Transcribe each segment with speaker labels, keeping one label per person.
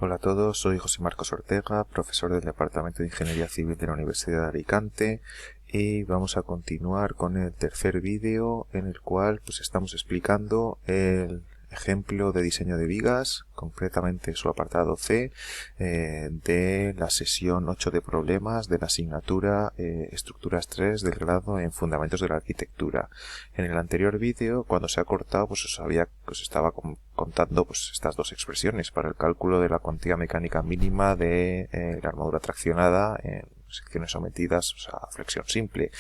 Speaker 1: Hola a todos, soy José Marcos Ortega, profesor del Departamento de Ingeniería Civil de la Universidad de Alicante, y vamos a continuar con el tercer vídeo en el cual estamos explicando el ejemplo de diseño de vigas, concretamente su apartado C, de la sesión 8 de problemas de la asignatura Estructuras 3 del grado en Fundamentos de la Arquitectura. En el anterior vídeo, cuando se ha cortado, os estaba contando estas dos expresiones para el cálculo de la cuantía mecánica mínima de la armadura traccionada en secciones sometidas a flexión simple.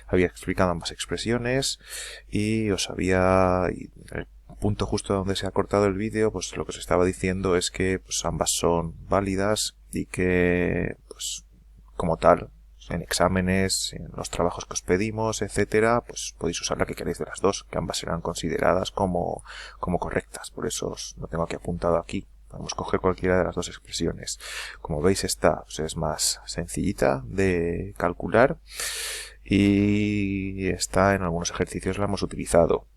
Speaker 1: Había explicado ambas expresiones y os había... el punto justo donde se ha cortado el vídeo, lo que os estaba diciendo es que ambas son válidas y que, como tal, en exámenes, en los trabajos que os pedimos, etcétera, podéis usar la que queréis de las dos, que ambas serán consideradas como correctas. Por eso os lo tengo aquí apuntado aquí. Podemos coger cualquiera de las dos expresiones. Como veis, esta es más sencillita de calcular y esta en algunos ejercicios la hemos utilizado.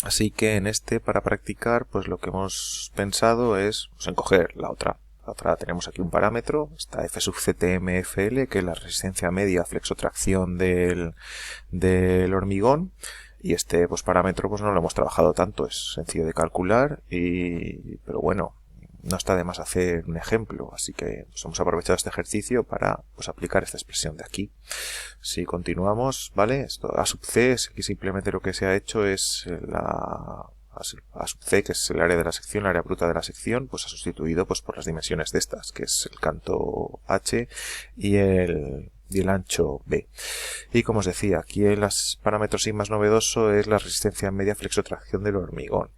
Speaker 1: Así que en para practicar, lo que hemos pensado es en coger la otra. La otra tenemos aquí un parámetro, está F sub CTM-FL, que es la resistencia media a flexotracción del hormigón. Y este parámetro no lo hemos trabajado tanto, es sencillo de calcular, pero bueno, no está de más hacer un ejemplo, así que hemos aprovechado este ejercicio para aplicar esta expresión de aquí. Si continuamos, ¿vale? Esto A sub C, aquí simplemente lo que se ha hecho es A sub C, que es el área de la sección, el área bruta de la sección, ha sustituido por las dimensiones de estas, que es el canto H y el ancho B. Y como os decía, aquí el parámetro sí más novedoso es la resistencia media flexotracción del hormigón.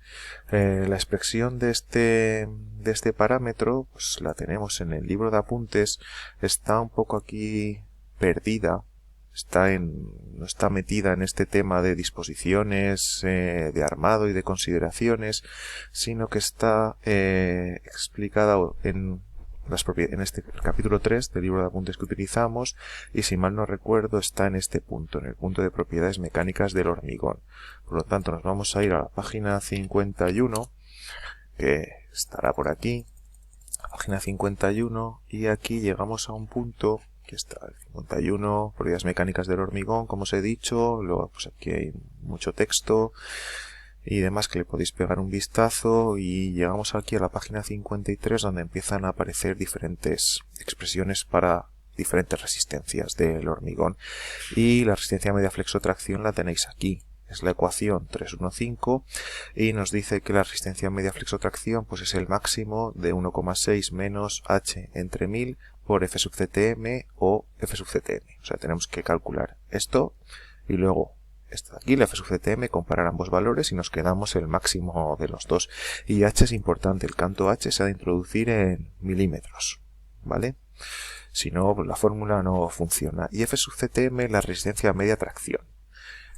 Speaker 1: La expresión de este parámetro la tenemos en el libro de apuntes, está un poco aquí perdida, no está metida en este tema de disposiciones, de armado y de consideraciones, sino que está explicada en este capítulo 3 del libro de apuntes que utilizamos, y si mal no recuerdo está en este punto, en el punto de propiedades mecánicas del hormigón. Por lo tanto, nos vamos a ir a la página 51, que estará por aquí, página 51, y aquí llegamos a un punto que está el 51, propiedades mecánicas del hormigón, como os he dicho. Luego aquí hay mucho texto y demás que le podéis pegar un vistazo, y llegamos aquí a la página 53, donde empiezan a aparecer diferentes expresiones para diferentes resistencias del hormigón, y la resistencia media flexotracción la tenéis aquí, es la ecuación 315, y nos dice que la resistencia media flexotracción es el máximo de 1,6 menos H entre 1000 por F sub CTM o F sub CTM. O sea, tenemos que calcular esto y luego esta de aquí, la F sub CTM, comparar ambos valores y nos quedamos el máximo de los dos. Y H es importante, el canto H se ha de introducir en milímetros, ¿vale? Si no, la fórmula no funciona. Y F sub CTM, la resistencia media tracción,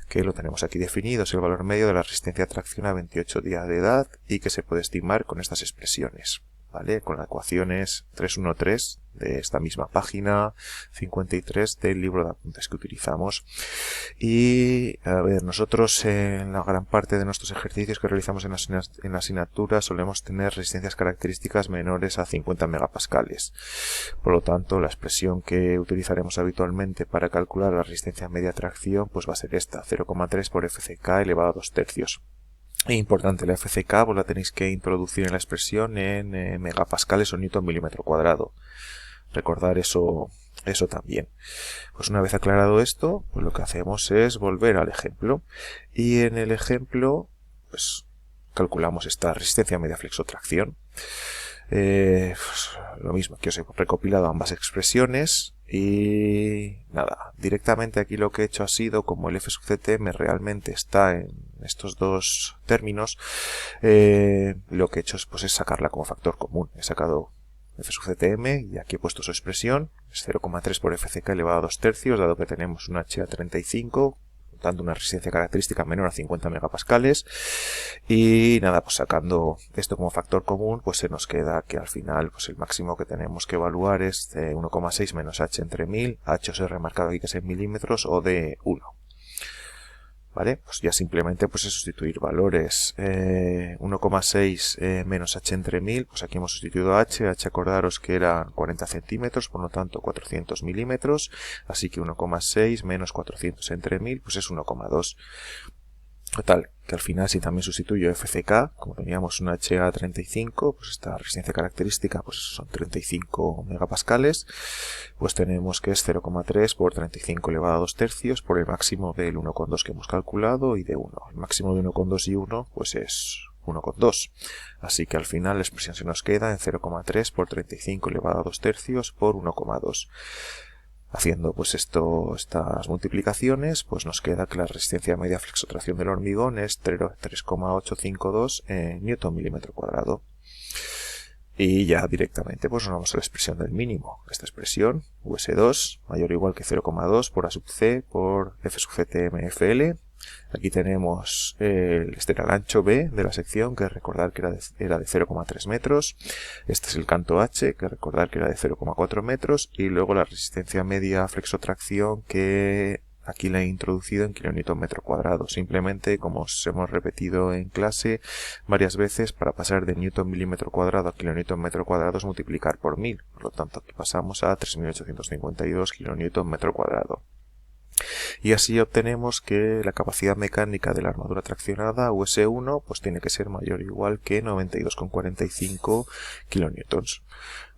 Speaker 1: que lo tenemos aquí definido, es el valor medio de la resistencia a tracción a 28 días de edad y que se puede estimar con estas expresiones, ¿vale? Con las ecuaciones 313 de esta misma página 53 del libro de apuntes que utilizamos. Y a ver, nosotros en la gran parte de nuestros ejercicios que realizamos en la asignatura solemos tener resistencias características menores a 50 megapascales. Por lo tanto, la expresión que utilizaremos habitualmente para calcular la resistencia media tracción va a ser esta, 0,3 por FCK elevado a 2 tercios. Importante, la FCK la tenéis que introducir en la expresión en megapascales o newton milímetro cuadrado. Recordar eso también. Una vez aclarado esto, lo que hacemos es volver al ejemplo, y en el ejemplo calculamos esta resistencia media flexotracción. Lo mismo, que os he recopilado ambas expresiones y nada, directamente aquí lo que he hecho ha sido, como el F sub CTM realmente está en estos dos términos, lo que he hecho es sacarla como factor común. He sacado F sub CTM y aquí he puesto su expresión, es 0,3 por FCK elevado a 2 tercios, dado que tenemos un H a 35, dando una resistencia característica menor a 50 megapascales, y nada, sacando esto como factor común, se nos queda que al final el máximo que tenemos que evaluar es de 1,6 menos H entre 1000, H os he remarcado aquí que es en milímetros, o de 1. ¿Vale? Pues ya simplemente pues es sustituir valores 1,6 menos h entre 1000, pues aquí hemos sustituido h acordaros que eran 40 centímetros, por lo tanto 400 milímetros, así que 1,6 menos 400 entre 1000 pues es 1,2. Total, que al final si también sustituyo FCK, como teníamos un HA35, pues esta resistencia característica pues son 35 megapascales, pues tenemos que es 0,3 por 35 elevado a 2 tercios por el máximo del 1,2 que hemos calculado y de 1. El máximo de 1,2 y 1 pues es 1,2. Así que al final la expresión se nos queda en 0,3 por 35 elevado a 2 tercios por 1,2. Haciendo pues estas multiplicaciones, pues nos queda que la resistencia media flexotracción del hormigón es 3,852 newton milímetro cuadrado. Y ya directamente pues nos vamos a la expresión del mínimo. Esta expresión, US2, mayor o igual que 0,2 por A sub C por F sub CTMFL. Aquí tenemos este era el ancho B de la sección, que recordar que era de 0,3 metros. Este es el canto H, que recordar que era de 0,4 metros. Y luego la resistencia media flexotracción, que aquí la he introducido en kilonewton metro cuadrado. Simplemente, como os hemos repetido en clase varias veces, para pasar de newton milímetro cuadrado a kilonewton metro cuadrado es multiplicar por 1000. Por lo tanto, aquí pasamos a 3852 kilonewton metro cuadrado. Y así obtenemos que la capacidad mecánica de la armadura traccionada US1 pues tiene que ser mayor o igual que 92,45 kilonewtons.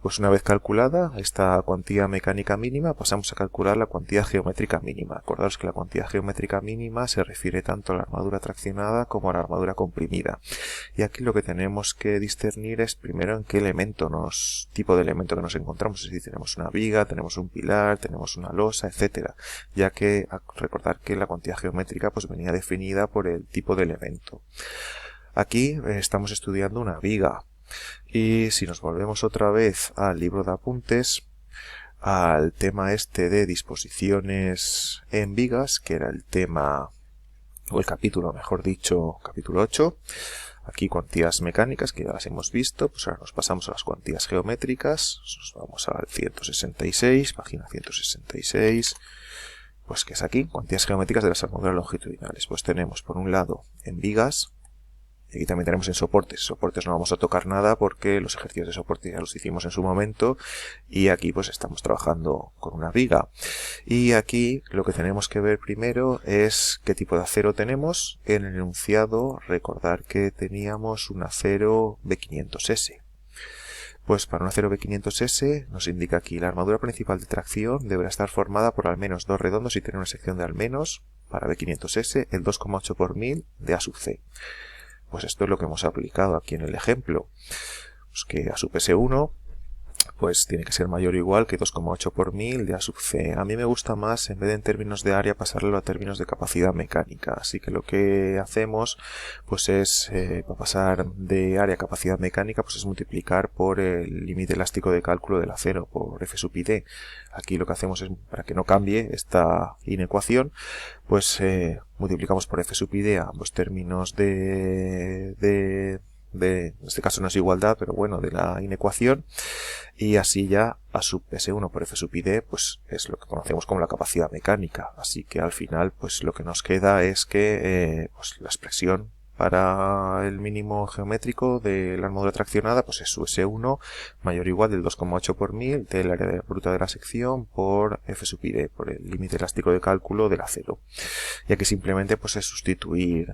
Speaker 1: Pues una vez calculada esta cuantía mecánica mínima, pasamos a calcular la cuantía geométrica mínima. Acordaos que la cuantía geométrica mínima se refiere tanto a la armadura traccionada como a la armadura comprimida. Y aquí lo que tenemos que discernir es primero en qué tipo de elemento que nos encontramos. Es decir, tenemos una viga, tenemos un pilar, tenemos una losa, etcétera. Ya que recordar que la cuantía geométrica pues venía definida por el tipo de elemento. Aquí estamos estudiando una viga. Y si nos volvemos otra vez al libro de apuntes, al tema este de disposiciones en vigas, que era el tema, o el capítulo, mejor dicho, capítulo 8, aquí cuantías mecánicas, que ya las hemos visto, pues ahora nos pasamos a las cuantías geométricas, nos vamos al 166, página 166, pues que es aquí, cuantías geométricas de las armaduras longitudinales. Pues tenemos por un lado en vigas, y aquí también tenemos en soportes. Soportes no vamos a tocar nada porque los ejercicios de soporte ya los hicimos en su momento y aquí pues estamos trabajando con una viga. Y aquí lo que tenemos que ver primero es qué tipo de acero tenemos. En el enunciado recordar que teníamos un acero B500S. Pues para un acero B500S nos indica aquí la armadura principal de tracción deberá estar formada por al menos dos redondos y tener una sección de al menos, para B500S, el 2,8 por 1000 de A sub C. Pues esto es lo que hemos aplicado aquí en el ejemplo. Pues que A sub S1 pues tiene que ser mayor o igual que 2,8 por 1000 de A sub C. A mí me gusta más, en vez de en términos de área, pasarlo a términos de capacidad mecánica. Así que lo que hacemos pues es, para pasar de área a capacidad mecánica, pues es multiplicar por el límite elástico de cálculo del acero, por F sub ID. Aquí lo que hacemos es, para que no cambie esta inecuación, pues multiplicamos por F sub ID a ambos términos en este caso no es igualdad, pero bueno, de la inecuación, y así ya A sub S1 por F sub ID pues es lo que conocemos como la capacidad mecánica. Así que al final pues lo que nos queda es que pues la expresión para el mínimo geométrico de la armadura traccionada pues es su S1 mayor o igual del 2,8 por 1000 del área bruta de la sección por F sub ID, por el límite elástico de cálculo del acero. Y aquí simplemente pues es sustituir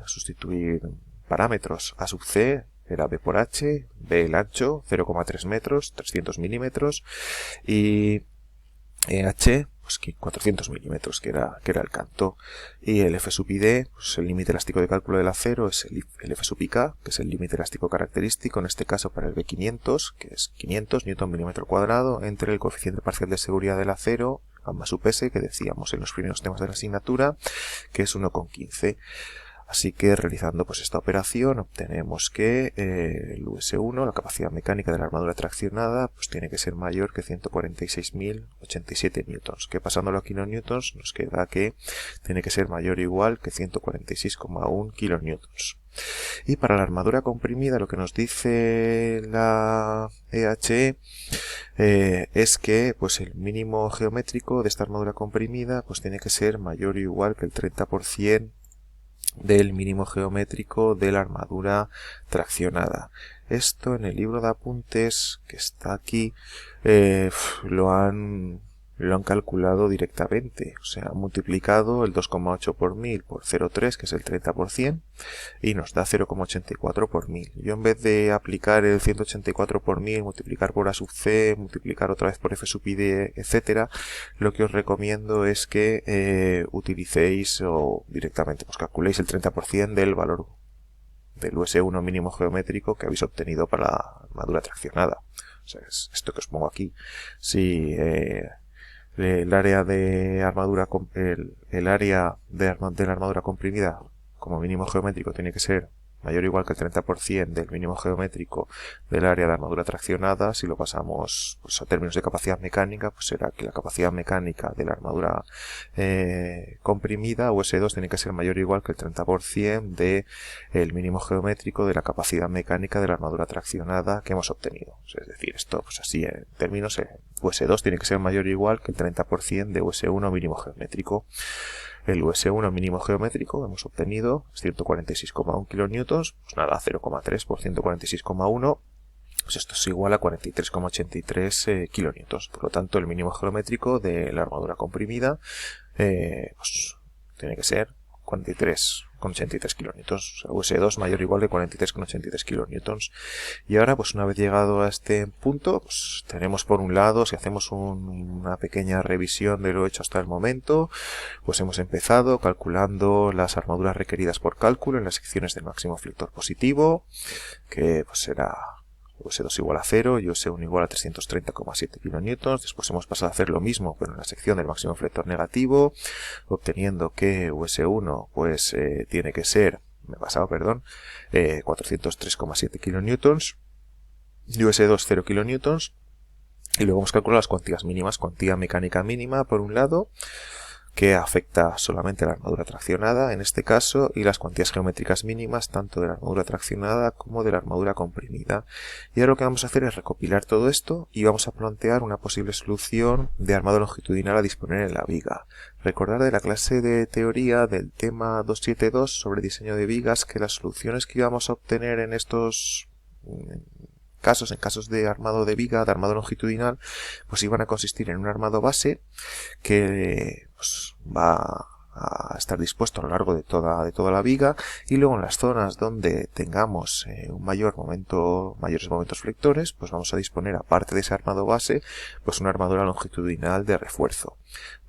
Speaker 1: parámetros. A sub C era B por H, B el ancho, 0,3 metros, 300 milímetros, y H, pues 400 milímetros, que era el canto, y el F sub ID, pues el límite elástico de cálculo del acero es el F sub IK, que es el límite elástico característico, en este caso para el B500, que es 500 newton milímetro cuadrado, entre el coeficiente parcial de seguridad del acero, gamma sub S, que decíamos en los primeros temas de la asignatura, que es 1,15. Así que realizando pues esta operación obtenemos que el US1, la capacidad mecánica de la armadura traccionada, pues tiene que ser mayor que 146.087 newtons, que pasándolo a kilonewtons nos queda que tiene que ser mayor o igual que 146,1 kilonewtons. Y para la armadura comprimida lo que nos dice la EHE es que pues el mínimo geométrico de esta armadura comprimida pues tiene que ser mayor o igual que el 30% del mínimo geométrico de la armadura traccionada. Esto en el libro de apuntes que está aquí lo han calculado directamente, o sea, han multiplicado el 2,8 por 1000 por 0,3, que es el 30%, y nos da 0,84 por 1000. Yo, en vez de aplicar el 184 por 1000, multiplicar por A sub C, multiplicar otra vez por F sub I D, etcétera, lo que os recomiendo es que utilicéis o directamente pues calculéis el 30% del valor del US1 mínimo geométrico que habéis obtenido para la armadura traccionada. O sea, es esto que os pongo aquí. Si el área de armadura el área de la armadura comprimida como mínimo geométrico tiene que ser mayor o igual que el 30% del mínimo geométrico del área de armadura traccionada. Si lo pasamos pues a términos de capacidad mecánica, pues será que la capacidad mecánica de la armadura comprimida, US2, tiene que ser mayor o igual que el 30% del mínimo geométrico de la capacidad mecánica de la armadura traccionada que hemos obtenido. Es decir, esto pues así en términos, US2 tiene que ser mayor o igual que el 30% de US1 mínimo geométrico. El US1 mínimo geométrico que hemos obtenido es 146,1 kilonewtons, pues nada, 0,3 por 146,1, pues esto es igual a 43,83 kilonewtons. Por lo tanto, el mínimo geométrico de la armadura comprimida pues tiene que ser 43,83 kilonewtons, o sea, US2 mayor o igual de 43,83 kilonewtons. Y ahora, pues una vez llegado a este punto, pues tenemos por un lado, si hacemos una pequeña revisión de lo hecho hasta el momento, pues hemos empezado calculando las armaduras requeridas por cálculo en las secciones del máximo flector positivo, que pues será US2 igual a 0 y US1 igual a 330,7 kilonewtons. Después hemos pasado a hacer lo mismo pero en la sección del máximo flector negativo, obteniendo que US1 pues tiene que ser, 403,7 kilonewtons y US2 0 kilonewtons. Y luego hemos calculado las cuantías mínimas, cuantía mecánica mínima por un lado, que afecta solamente a la armadura traccionada en este caso, y las cuantías geométricas mínimas tanto de la armadura traccionada como de la armadura comprimida. Y ahora lo que vamos a hacer es recopilar todo esto y vamos a plantear una posible solución de armado longitudinal a disponer en la viga. Recordar de la clase de teoría del tema 272 sobre diseño de vigas que las soluciones que íbamos a obtener en estos en casos de armado de viga, de armado longitudinal, pues iban a consistir en un armado base que pues, va a estar dispuesto a lo largo de toda la viga, y luego en las zonas donde tengamos mayores momentos flectores, pues vamos a disponer, aparte de ese armado base, pues una armadura longitudinal de refuerzo.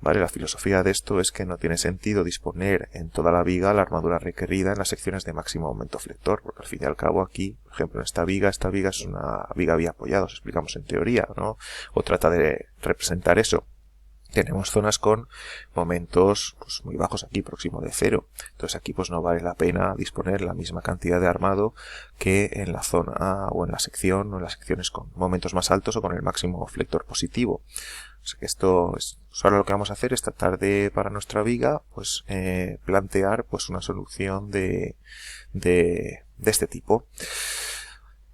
Speaker 1: ¿Vale? La filosofía de esto es que no tiene sentido disponer en toda la viga la armadura requerida en las secciones de máximo momento flector, porque al fin y al cabo aquí, por ejemplo, en esta viga es una viga biapoyada, os explicamos en teoría, ¿no? O trata de representar eso. Tenemos zonas con momentos pues, muy bajos aquí, próximo de 0. Entonces aquí pues no vale la pena disponer la misma cantidad de armado que en la zona o en la sección o en las secciones con momentos más altos o con el máximo flector positivo. O sea que esto es, ahora lo que vamos a hacer es tratar de, para nuestra viga, pues plantear pues una solución de este tipo.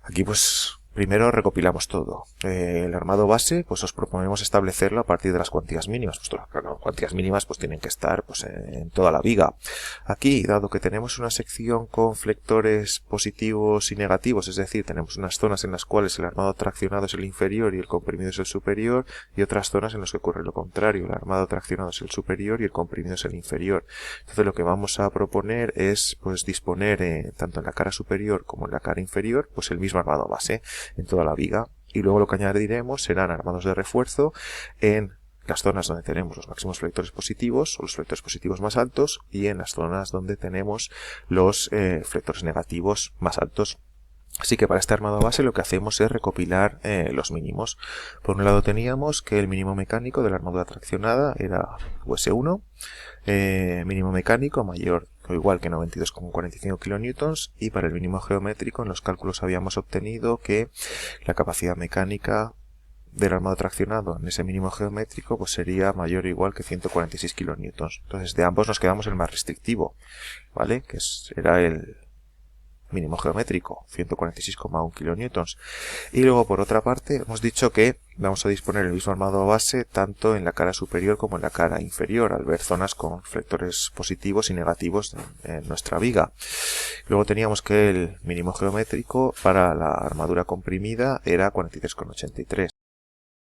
Speaker 1: Aquí pues primero recopilamos todo. El armado base, pues os proponemos establecerlo a partir de las cuantías mínimas. Pues las cuantías mínimas pues tienen que estar pues en toda la viga. Aquí, dado que tenemos una sección con flectores positivos y negativos, es decir, tenemos unas zonas en las cuales el armado traccionado es el inferior y el comprimido es el superior, y otras zonas en las que ocurre lo contrario, el armado traccionado es el superior y el comprimido es el inferior. Entonces lo que vamos a proponer es pues disponer tanto en la cara superior como en la cara inferior pues el mismo armado base en toda la viga, y luego lo que añadiremos serán armados de refuerzo en las zonas donde tenemos los máximos flectores positivos o los flectores positivos más altos, y en las zonas donde tenemos los flectores negativos más altos. Así que para este armado base lo que hacemos es recopilar los mínimos. Por un lado teníamos que el mínimo mecánico de la armadura traccionada era US1, mínimo mecánico mayor o igual que 92,45 kilonewtons, y para el mínimo geométrico en los cálculos habíamos obtenido que la capacidad mecánica del armado traccionado en ese mínimo geométrico pues sería mayor o igual que 146 kilonewtons. Entonces de ambos nos quedamos el más restrictivo, ¿vale? Que era el mínimo geométrico, 146,1 kN. Y luego, por otra parte, hemos dicho que vamos a disponer el mismo armado base tanto en la cara superior como en la cara inferior, al ver zonas con reflectores positivos y negativos en nuestra viga. Luego teníamos que el mínimo geométrico para la armadura comprimida era 43,83.